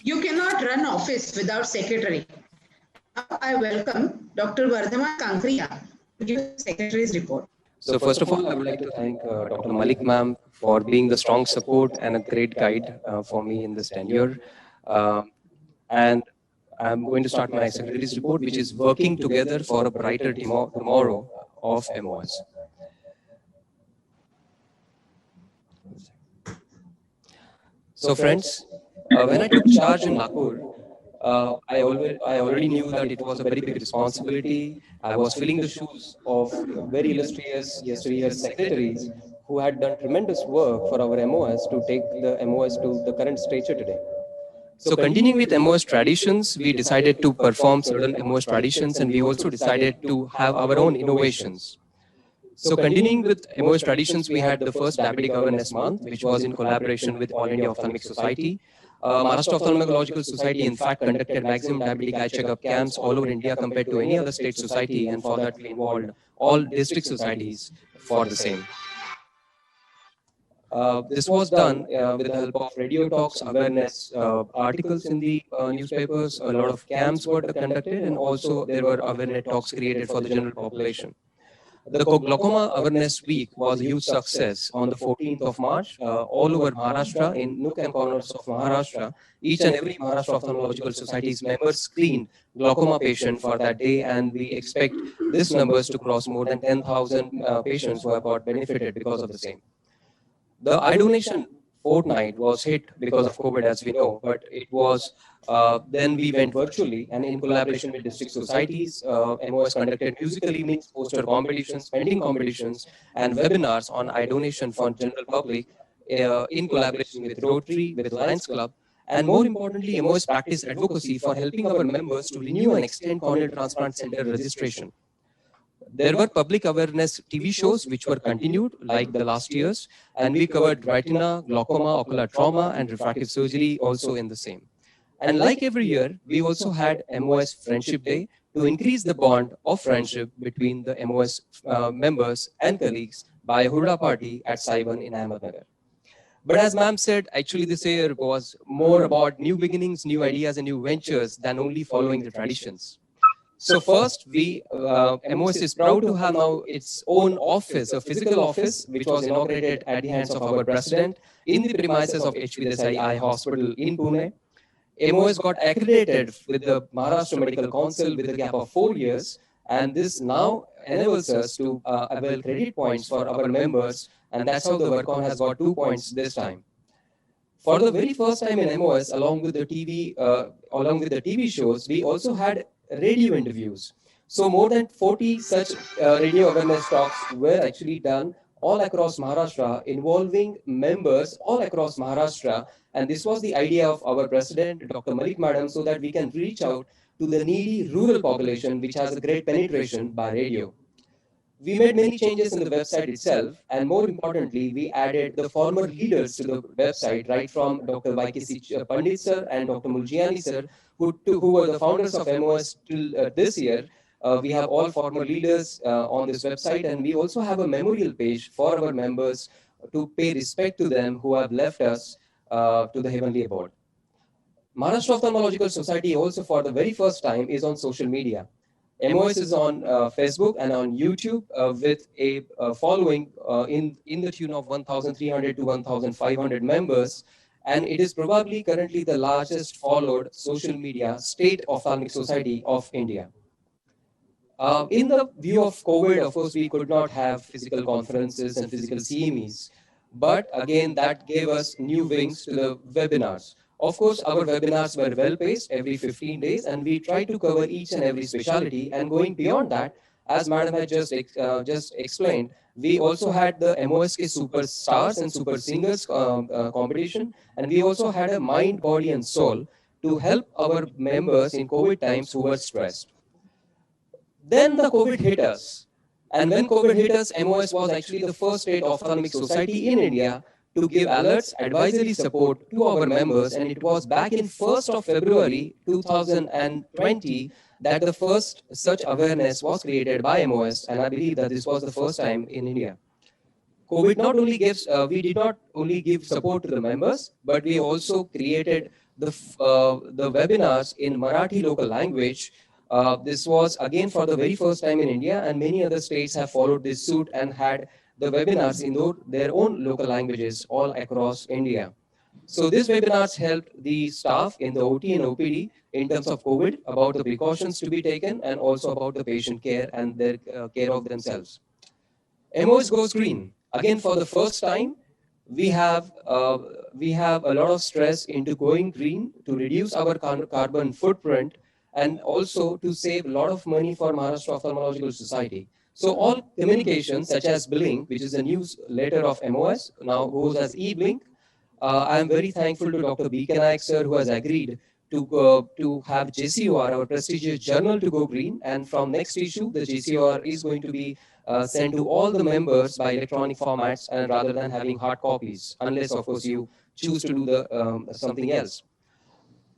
You cannot run office without secretary. Now I welcome Dr. Vardhaman Kankriya to give the secretary's report. So first of all, I would like to thank Dr. Malik ma'am for being the strong support and a great guide for me in this tenure. And I'm going to start my secretary's report, which is working together for a brighter tomorrow of MOS. So friends, when I took charge in Nagpur, I already knew that it was a very big responsibility. I was filling the shoes of very illustrious yesteryear's secretaries who had done tremendous work for our MOS to take the MOS to the current stature today. So continuing with MOS traditions, we decided to perform certain MOS traditions, and we also decided to have our own innovations. So continuing with MOS traditions, we had the first Diabetic Awareness Month, which was in collaboration with All India Ophthalmic Society. Maharashtra Ophthalmological Society, in fact, conducted maximum diabetic eye checkup camps all over India compared to any other state society, and for that we involved all district societies for the same. This was done with the help of radio talks, awareness articles in the newspapers. A lot of camps were conducted, and also there were awareness talks created for the general population. The Glaucoma Awareness Week was a huge success on the 14th of March. All over Maharashtra, in nook and corners of Maharashtra, each and every Maharashtra Ophthalmological Society's members screened glaucoma patient for that day, and we expect these numbers to cross more than 10,000 patients who have got benefited because of the same. The eye donation fortnight was hit because of COVID, as we know, but it was, then we went virtually, and in collaboration with district societies, MOS conducted musical evenings, poster competitions, painting competitions, and webinars on eye donation for general public in collaboration with Rotary, with Lions Club, and more importantly, MOS practiced advocacy for helping our members to renew and extend corneal transplant center registration. There were public awareness TV shows which were continued like the last years, and we covered retina, glaucoma, ocular trauma, and refractive surgery also in the same. And like every year, we also had MOS Friendship Day to increase the bond of friendship between the MOS members and colleagues by a Hurra party at Saivan in Ahmednagar. But as ma'am said, actually this year was more about new beginnings, new ideas, and new ventures than only following the traditions. So first, MOS is proud to have now its own office, a physical office, which was inaugurated at the hands of our president in the premises of HP Desai Eye Hospital in Pune. MOS got accredited with the Maharashtra Medical Council with a gap of 4 years, and this now enables us to avail credit points for our members, and that's how the WorkOn has got 2 points this time. For the very first time in MOS, along with the TV shows, we also had radio interviews. So more than 40 such radio awareness talks were actually done all across Maharashtra, involving members all across Maharashtra. And this was the idea of our president, Dr. Malik Madam, so that we can reach out to the needy rural population, which has a great penetration by radio. We made many changes in the website itself, and more importantly, we added the former leaders to the website, right from Dr. YKC Pandit sir and Dr. Muljiani sir, who were the founders of MOS till this year. We have all former leaders on this website, and we also have a memorial page for our members to pay respect to them who have left us to the heavenly abode. Maharashtra Ophthalmological Society also, for the very first time, is on social media. MOS is on Facebook and on YouTube with a following in the tune of 1,300 to 1,500 members, and it is probably currently the largest followed social media state ophthalmic society of India. In the view of COVID, of course, we could not have physical conferences and physical CMEs, but again, that gave us new wings to the webinars. Of course, our webinars were well-paced every 15 days, and we tried to cover each and every specialty. And going beyond that, as Madam had just explained, we also had the MOSK Superstars and Super Singers competition, and we also had a Mind, Body, and Soul to help our members in COVID times who were stressed. Then the COVID hit us, and when COVID hit us, MOS was actually the first state ophthalmic society in India to give alerts, advisory support to our members, and it was back in 1st of February 2020 that the first such awareness was created by MOS, and I believe that this was the first time in India. COVID not only gives, we did not only give support to the members, but we also created the webinars in Marathi local language. This was again for the very first time in India, and many other states have followed this suit and had the webinars in their own local languages all across India. So these webinars helped the staff in the OT and OPD in terms of COVID about the precautions to be taken and also about the patient care and their care of themselves. MOS Goes Green. Again, for the first time, we have a lot of stress into going green to reduce our carbon footprint and also to save a lot of money for Maharashtra Ophthalmological Society. So all communications such as Blink, which is a newsletter of MOS, now goes as e-Blink. I am very thankful to Dr. B. K. Naik sir, who has agreed to have JCOR, our prestigious journal, to go green. And from next issue, the JCOR is going to be sent to all the members by electronic formats, and rather than having hard copies, unless of course you choose to do the something else.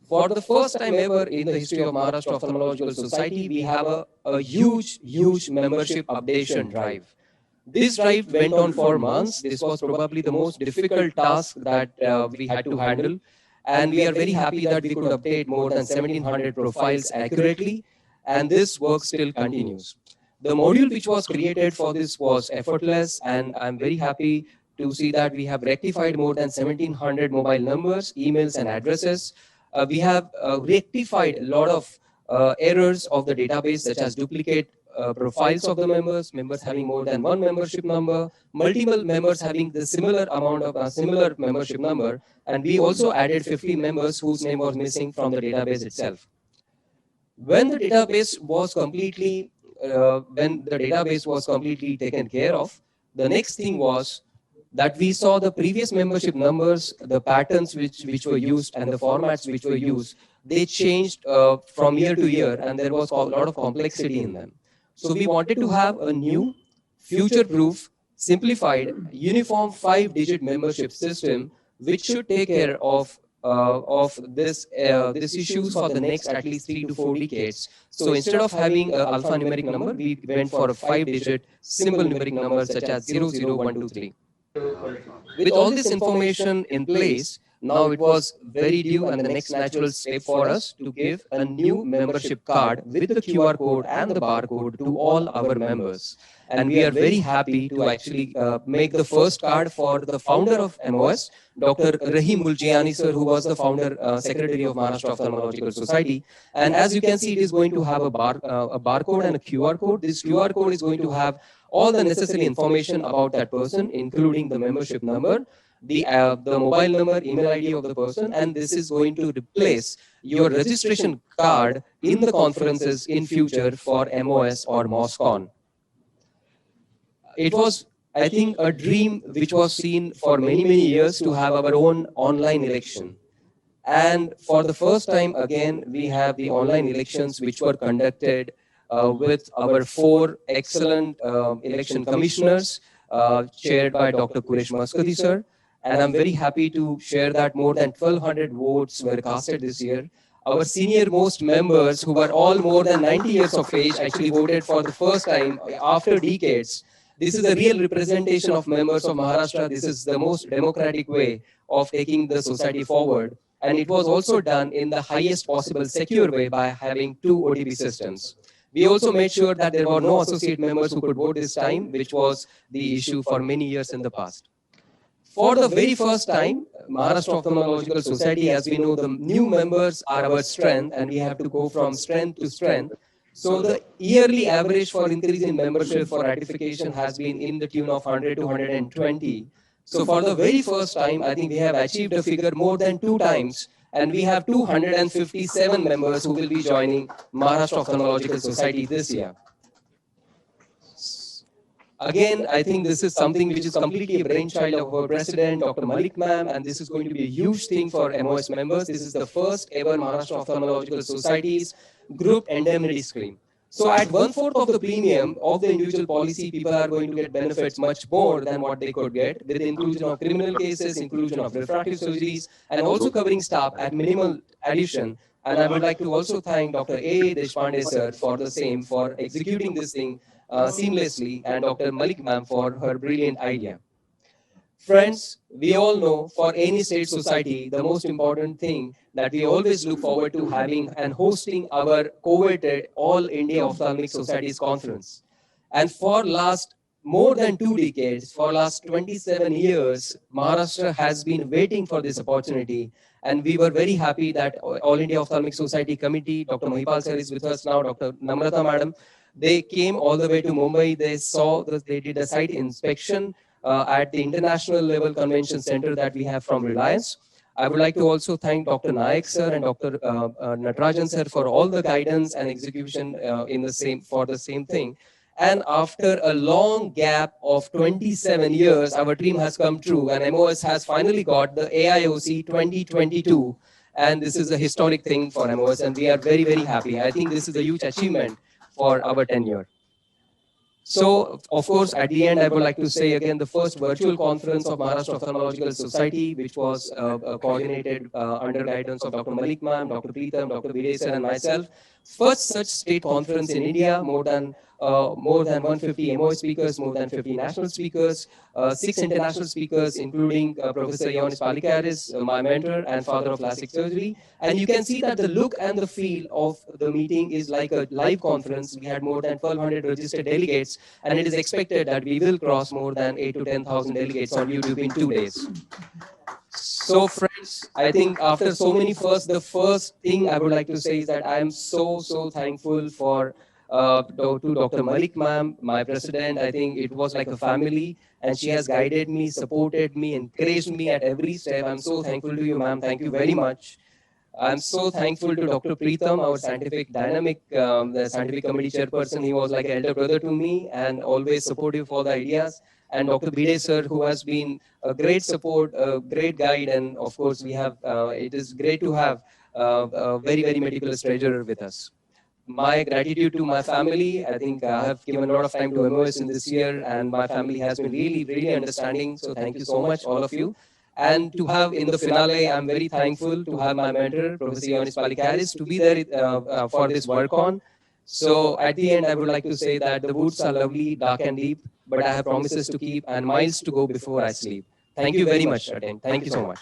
For the first time ever in the history of Maharashtra Ophthalmological Society, we have a huge membership updation drive. This drive went on for months. This was probably the most difficult task that we had to handle. And we are very happy that we could update more than 1,700 profiles accurately. And this work still continues. The module which was created for this was effortless. And I'm very happy to see that we have rectified more than 1,700 mobile numbers, emails, and addresses. We have rectified a lot of errors of the database, such as duplicate profiles of the members having more than one membership number, multiple members having the similar amount of similar membership number, and we also added 50 members whose name was missing from the database itself. When the database was completely taken care of, the next thing was that we saw the previous membership numbers, the patterns which were used, and the formats which were used. They changed from year to year, and there was a lot of complexity in them. So we wanted to have a new, future-proof, simplified, uniform 5-digit membership system, which should take care of this issues for the next at least 3 to 4 decades. So instead of having an alphanumeric number, we went for a 5-digit simple numeric number such as 00123. With all this information in place, now it was very due and the next natural step for us to give a new membership card with the QR code and the barcode to all our members. And we are very happy to actually make the first card for the founder of MOS, Dr. Rahim Muljiani sir, who was the founder, secretary of Maharashtra Ophthalmological Society. And as you can see, it is going to have a barcode and a QR code. This QR code is going to have all the necessary information about that person, including the membership number, the mobile number, email ID of the person, and this is going to replace your registration card in the conferences in future for MOS or MOSCON. It was, I think, a dream which was seen for many years to have our own online election. And for the first time, again, we have the online elections which were conducted with our 4 excellent election commissioners, chaired by Dr. Quresh Maskati sir. And I'm very happy to share that more than 1,200 votes were casted this year. Our senior most members, who were all more than 90 years of age, actually voted for the first time after decades. This is a real representation of members of Maharashtra. This is the most democratic way of taking the society forward. And it was also done in the highest possible secure way by having 2 OTP systems. We also made sure that there were no associate members who could vote this time, which was the issue for many years in the past. For the very first time, Maharashtra Ophthalmological Society, as we know, the new members are our strength, and we have to go from strength to strength. So the yearly average for increase in membership for ratification has been in the tune of 100 to 120. So for the very first time, I think we have achieved a figure more than 2 times, and we have 257 members who will be joining Maharashtra Ophthalmological Society this year. Again, I think this is something which is completely a brainchild of our president, Dr. Malik ma'am, and this is going to be a huge thing for MOS members. This is the first ever Maharashtra Ophthalmological Society's group indemnity scheme. So at 1/4 of the premium of the individual policy, people are going to get benefits much more than what they could get, with the inclusion of criminal cases, inclusion of refractive surgeries, and also covering staff at minimal addition. And I would like to also thank Dr. A. Deshpande sir for the same, for executing this thing seamlessly, and Dr. Malik ma'am for her brilliant idea. Friends, we all know for any state society, the most important thing that we always look forward to having and hosting our coveted All India Ophthalmic Societies Conference. And for last more than 2 decades, for last 27 years, Maharashtra has been waiting for this opportunity. And we were very happy that All India Ophthalmic Society Committee, Dr. Mahipal sir is with us now, Dr. Namrata madam, they came all the way to Mumbai. They did a site inspection at the international level convention center that we have from Reliance. I would like to also thank Dr. Naik sir and Dr. Natarajan sir for all the guidance and execution for the same thing. And after a long gap of 27 years, our dream has come true, and MOS has finally got the AIOC 2022. And this is a historic thing for MOS, and we are very, very happy. I think this is a huge achievement for our tenure. So, of course, at the end, I would like to say again, the first virtual conference of Maharashtra Ophthalmological Society, which was coordinated under guidance of Dr. Malik ma'am, Dr. Preetham, Dr. Bide sir, and myself. First such state conference in India, more than 150 MOS speakers, more than 50 national speakers, 6 international speakers, including Professor Ioannis Palikaris, my mentor and father of plastic surgery. And you can see that the look and the feel of the meeting is like a live conference. We had more than 1,200 registered delegates, and it is expected that we will cross more than 8,000 to 10,000 delegates on YouTube in 2 days. So friends, I think after so many firsts, the first thing I would like to say is that I am so thankful for to Dr. Malik ma'am, my president. I think it was like a family, and she has guided me, supported me, encouraged me at every step. I'm so thankful to you, ma'am. Thank you very much. I'm so thankful to Dr. Preetham, our the scientific committee chairperson. He was like an elder brother to me and always supportive for the ideas. And Dr. Bide sir, who has been a great support, a great guide. And of course, we have, it is great to have a very, very meticulous treasurer with us. My gratitude to my family. I think I have given a lot of time to MOS in this year, and my family has been really, really understanding. So thank you so much, all of you. And to have in the finale, I'm very thankful to have my mentor, Professor Ioannis Palikaris, to be there for this work on. So at the end, I would like to say that the woods are lovely, dark and deep, but I have promises to keep and miles to go before I sleep. Thank you very much, Aten. Thank you so much.